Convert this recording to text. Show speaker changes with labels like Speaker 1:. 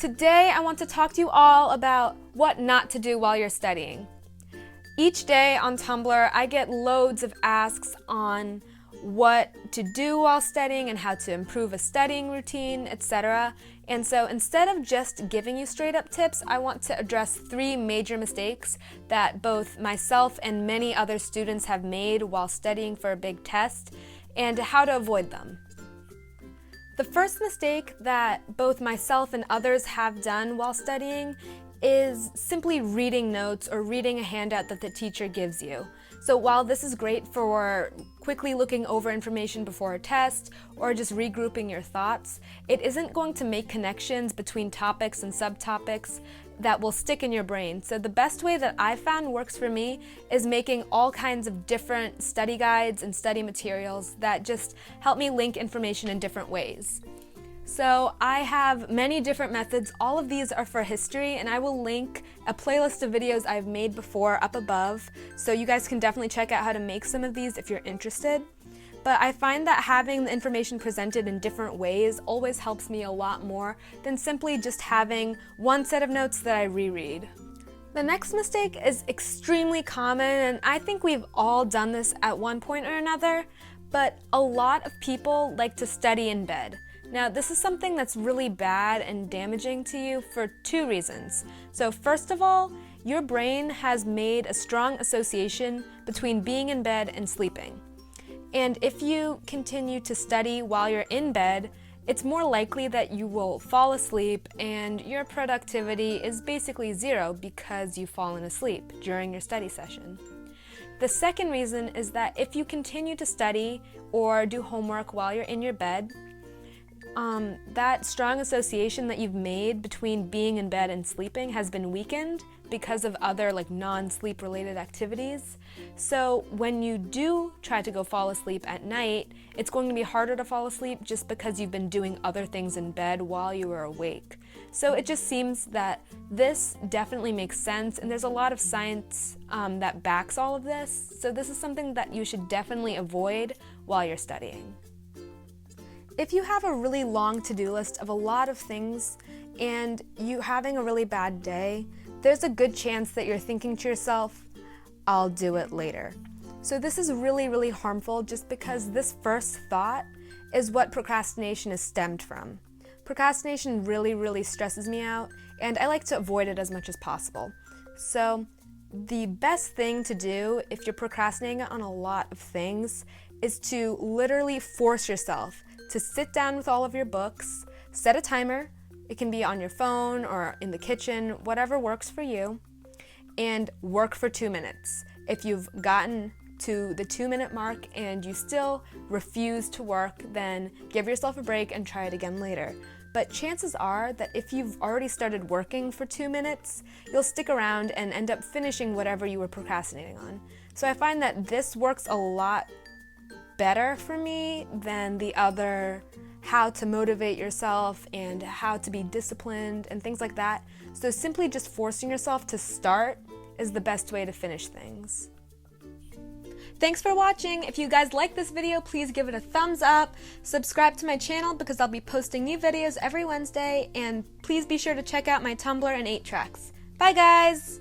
Speaker 1: Today I want to talk to you all about what not to do while you're studying. Each day on Tumblr I get loads of asks on what to do while studying and how to improve a studying routine, etc. And so instead of just giving you straight up tips, I want to address 3 major mistakes that both myself and many other students have made while studying for a big test and how to avoid them. The first mistake that both myself and others have done while studying is simply reading notes or reading a handout that the teacher gives you. So while this is great for quickly looking over information before a test or just regrouping your thoughts, it isn't going to make connections between topics and subtopics that will stick in your brain. So the best way that I've found works for me is making all kinds of different study guides and study materials that just help me link information in different ways. So I have many different methods. All of these are for history, and I will link a playlist of videos I've made before up above, so you guys can definitely check out how to make some of these if you're interested. But I find that having the information presented in different ways always helps me a lot more than simply just having one set of notes that I reread. The next mistake is extremely common, and I think we've all done this at one point or another, but a lot of people like to study in bed. Now, this is something that's really bad and damaging to you for 2 reasons. So first of all, your brain has made a strong association between being in bed and sleeping. And if you continue to study while you're in bed, it's more likely that you will fall asleep and your productivity is basically 0 because you've fallen asleep during your study session. The second reason is that if you continue to study or do homework while you're in your bed, that strong association that you've made between being in bed and sleeping has been weakened because of other non-sleep related activities. So when you do try to go fall asleep at night, it's going to be harder to fall asleep just because you've been doing other things in bed while you were awake. So it just seems that this definitely makes sense, and there's a lot of science that backs all of this. So this is something that you should definitely avoid while you're studying. If you have a really long to-do list of a lot of things and you're having a really bad day, there's a good chance that you're thinking to yourself, I'll do it later. So this is really, really harmful just because this first thought is what procrastination is stemmed from. Procrastination really, really stresses me out, and I like to avoid it as much as possible. So the best thing to do if you're procrastinating on a lot of things is to literally force yourself to sit down with all of your books, set a timer. It can be on your phone or in the kitchen, whatever works for you, and work for 2 minutes. If you've gotten to the 2-minute mark and you still refuse to work, then give yourself a break and try it again later. But chances are that if you've already started working for 2 minutes, you'll stick around and end up finishing whatever you were procrastinating on. So I find that this works a lot better for me than the other how to motivate yourself and how to be disciplined and things like that. So simply just forcing yourself to start is the best way to finish things. Thanks for watching. If you guys like this video, please give it a thumbs up. Subscribe to my channel because I'll be posting new videos every Wednesday, and please be sure to check out my Tumblr and 8 tracks. Bye guys!